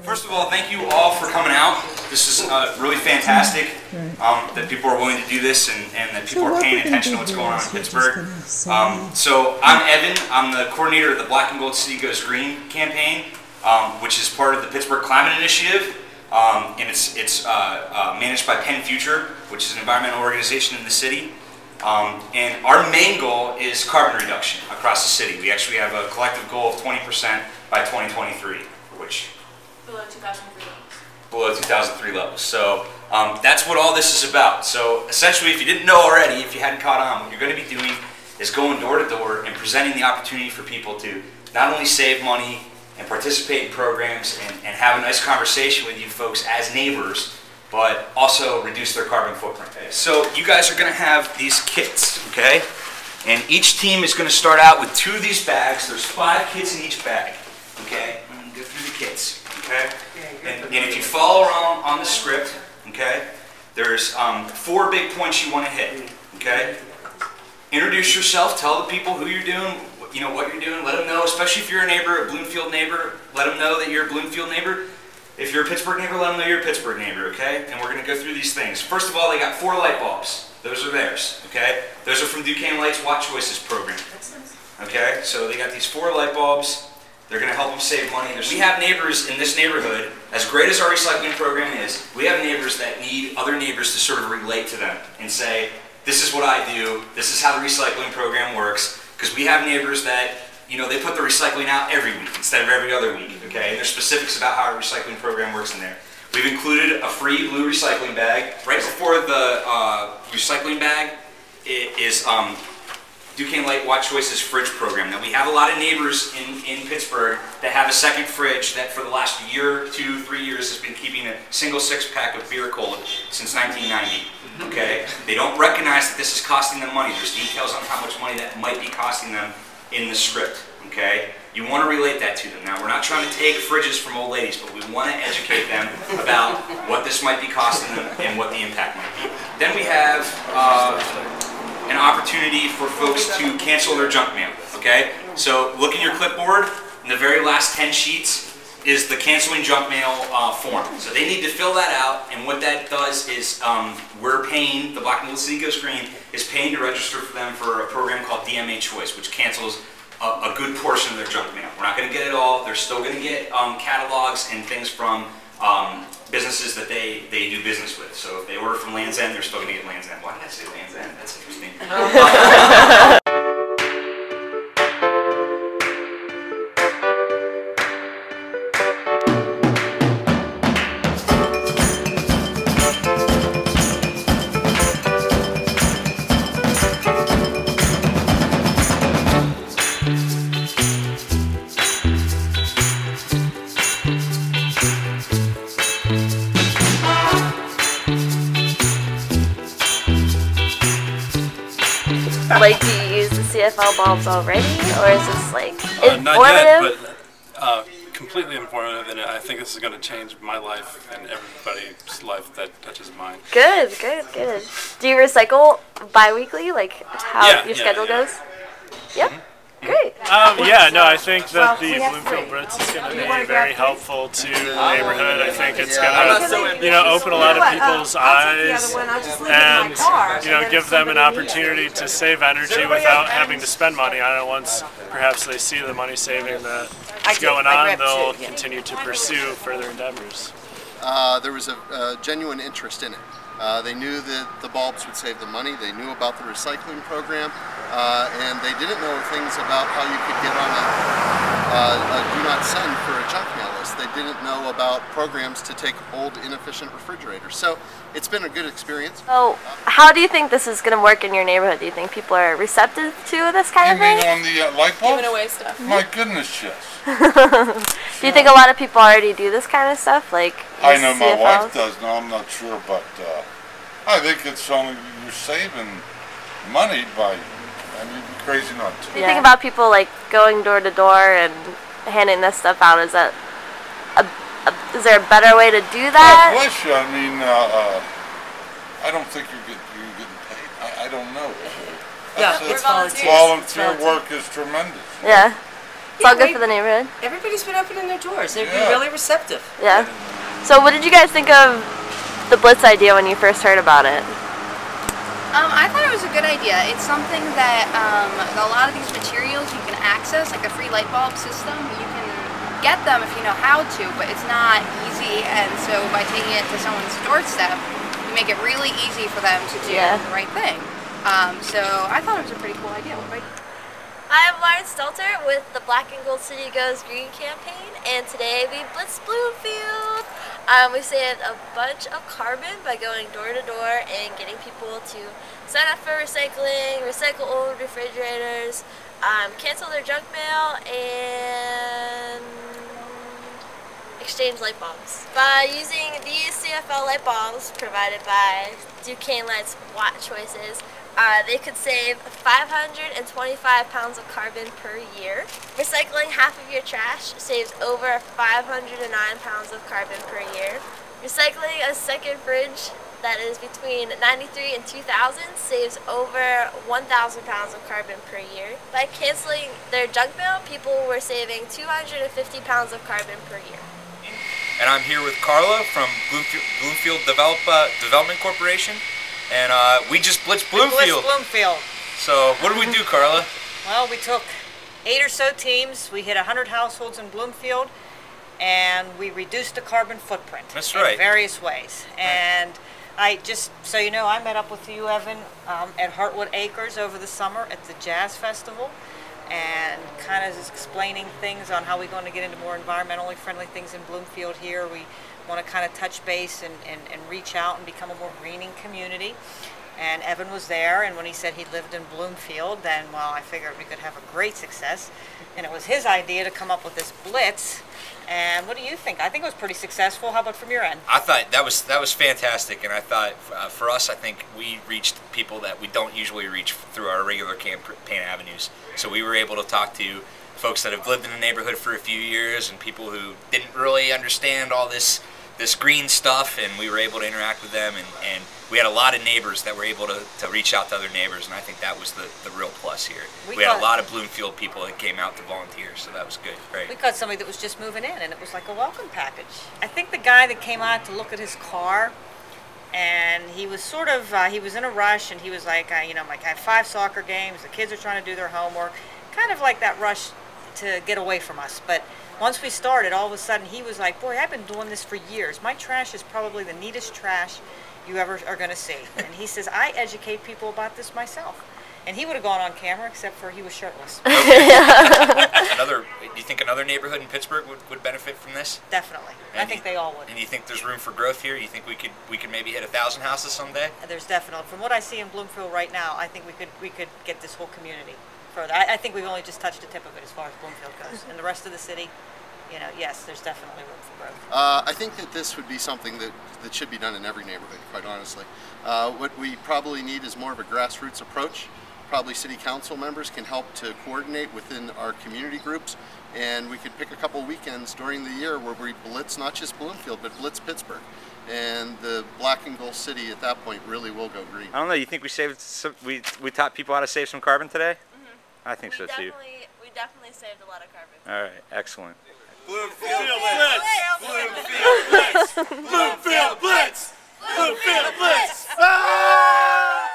First of all, thank you all for coming out. This is really fantastic that people are willing to do this and that people are paying attention to what's going on in Pittsburgh. So I'm Evan. I'm the coordinator of the Black and Gold City Goes Green campaign, which is part of the Pittsburgh Climate Initiative. And it's managed by Penn Future, which is an environmental organization in the city. And our main goal is carbon reduction across the city. We actually have a collective goal of 20% by 2023, which below 2003 levels. Below 2003 levels. So that's what all this is about. So essentially, if you didn't know already, if you hadn't caught on, what you're going to be doing is going door to door and presenting the opportunity for people to not only save money and participate in programs and have a nice conversation with you folks as neighbors, but also reduce their carbon footprint. So you guys are going to have these kits, okay? And each team is going to start out with 2 of these bags. There's 5 kits in each bag, okay? I'm going to go through the kits, okay? And if you follow along on the script, okay, there's 4 big points you want to hit, okay? Introduce yourself, tell the people who you're doing, you know, what you're doing, let them know, especially if you're a neighbor, a Bloomfield neighbor, let them know that you're a Bloomfield neighbor. If you're a Pittsburgh neighbor, let them know you're a Pittsburgh neighbor, okay? And we're going to go through these things. First of all, they got 4 light bulbs. Those are theirs, okay? Those are from Duquesne Light's Watch Choices program, okay? So they got these 4 light bulbs. They're going to help them save money. We have neighbors in this neighborhood, as great as our recycling program is, we have neighbors that need other neighbors to sort of relate to them and say, this is what I do, this is how the recycling program works. Because we have neighbors that, you know, they put the recycling out every week instead of every other week, okay? And there's specifics about how our recycling program works in there. We've included a free blue recycling bag. Right before the recycling bag is Duquesne Light Watch Choices fridge program. Now we have a lot of neighbors in Pittsburgh that have a second fridge that for the last year, 2, 3 years has been keeping a single 6-pack of beer cold since 1990. Okay? They don't recognize that this is costing them money. There's details on how much money that might be costing them in the script. Okay? You want to relate that to them. Now we're not trying to take fridges from old ladies, but we want to educate them about what this might be costing them and what the impact might be. Then we have an opportunity for folks to cancel their junk mail, okay? So look in your clipboard, in the very last 10 sheets is the canceling junk mail form. So they need to fill that out, and what that does is we're paying, the Black and Gold City Goes Green is paying to register for them for a program called DMA Choice, which cancels a good portion of their junk mail. We're not going to get it all. They're still going to get catalogs and things from businesses that they do business with. So if they order from Land's End, they're still going to get Land's End. Why did I say Land's End? That's interesting. Like, do you use the CFL bulbs already, or is this like informative? Not yet, but completely informative, and I think this is going to change my life and everybody's life that touches mine. Good, good, good. Do you recycle bi-weekly, like how your schedule goes? Yep. Great. Yeah, no, I think that the Bloomfield Blitz is going to be very helpful to the neighborhood. I think it's going to, you know, open a lot of people's eyes and, you know, give them an opportunity to save energy without having to spend money on it. Once perhaps they see the money saving that's going on, they'll continue to pursue further endeavors. There was a genuine interest in it. They knew that the bulbs would save them money, they knew about the recycling program, and they didn't know things about how you could get on a do not send for a junk mail list. They didn't know about programs to take old inefficient refrigerators. So it's been a good experience. So how do you think this is going to work in your neighborhood? Do you think people are receptive to this kind of thing? You mean on the light bulbs? Giving away stuff. My goodness, yes. Do you think a lot of people already do this kind of stuff? Like I know my CFLs? wife does. No, I'm not sure, but I think it's only you're saving money by. I mean, you'd be crazy not to. Do you think about people like going door to door and handing this stuff out? Is that is there a better way to do that? God bless you. I mean, I don't think you're getting paid. I don't know. Yeah, it's volunteer. Volunteer work is tremendous. Yeah. It's all good for the neighborhood. Everybody's been opening their doors. They've been really receptive. Yeah. So what did you guys think of the Blitz idea when you first heard about it? I thought it was a good idea. It's something that a lot of these materials you can access, like a free light bulb system. You can get them if you know how to, but it's not easy. And so by taking it to someone's doorstep, you make it really easy for them to do the right thing. So I thought it was a pretty cool idea. What about you? I'm Lauren Stelter with the Black and Gold City Goes Green campaign, and today we blitzed Bloomfield. We saved a bunch of carbon by going door to door and getting people to sign up for recycling, recycle old refrigerators, cancel their junk mail, and exchange light bulbs. By using these CFL light bulbs provided by Duquesne Light's Watt Choices, they could save 525 pounds of carbon per year. Recycling half of your trash saves over 509 pounds of carbon per year. Recycling a second fridge that is between 93 and 2000 saves over 1,000 pounds of carbon per year. By canceling their junk mail, people were saving 250 pounds of carbon per year. And I'm here with Carla from Bloomfield Development Corporation. And we just blitzed Bloomfield. So what did we do, Carla? Well, we took 8 or so teams. We hit 100 households in Bloomfield, and we reduced the carbon footprint. That's right. In various ways. And I just, so you know, I met up with you, Evan, at Heartwood Acres over the summer at the Jazz Festival, and kind of just explaining things on how we're going to get into more environmentally friendly things in Bloomfield here. We want to kind of touch base and reach out and become a more greening community. And Evan was there, and when he said he lived in Bloomfield, then, well, I figured we could have a great success. And it was his idea to come up with this Blitz. And what do you think? I think it was pretty successful. How about from your end? I thought that was fantastic, and I thought for us, I think we reached people that we don't usually reach through our regular campaign avenues. So we were able to talk to folks that have lived in the neighborhood for a few years and people who didn't really understand all this green stuff, and we were able to interact with them, and we had a lot of neighbors that were able to reach out to other neighbors, and I think that was the real plus here. We had a lot of Bloomfield people that came out to volunteer, so that was good. Right. We caught somebody that was just moving in, and it was like a welcome package. I think the guy that came out to look at his car, and he was sort of, he was in a rush, and he was like, you know, like I have 5 soccer games, the kids are trying to do their homework, kind of like that rush to get away from us. But once we started, all of a sudden he was like, boy, I've been doing this for years. My trash is probably the neatest trash you ever are going to see. And he says, I educate people about this myself. And he would have gone on camera, except for he was shirtless. Do you think another neighborhood in Pittsburgh would benefit from this? Definitely. I think they all would. And you think there's room for growth here? You think we could maybe hit 1,000 houses someday? There's definitely. From what I see in Bloomfield right now, I think we could get this whole community further. I think we've only just touched the tip of it as far as Bloomfield goes. And the rest of the city, you know, yes, there's definitely room for growth. I think that this would be something that should be done in every neighborhood, quite honestly. What we probably need is more of a grassroots approach. Probably city council members can help to coordinate within our community groups, and we could pick a couple weekends during the year where we blitz not just Bloomfield, but blitz Pittsburgh. And the Black and Gold City at that point really will go green. I don't know, you think we saved some, we taught people how to save some carbon today? Mm-hmm. I think so too. We definitely saved a lot of carbon. All right, excellent. Bloomfield Blitz! Bloomfield Blitz! Bloomfield Blitz! Ah!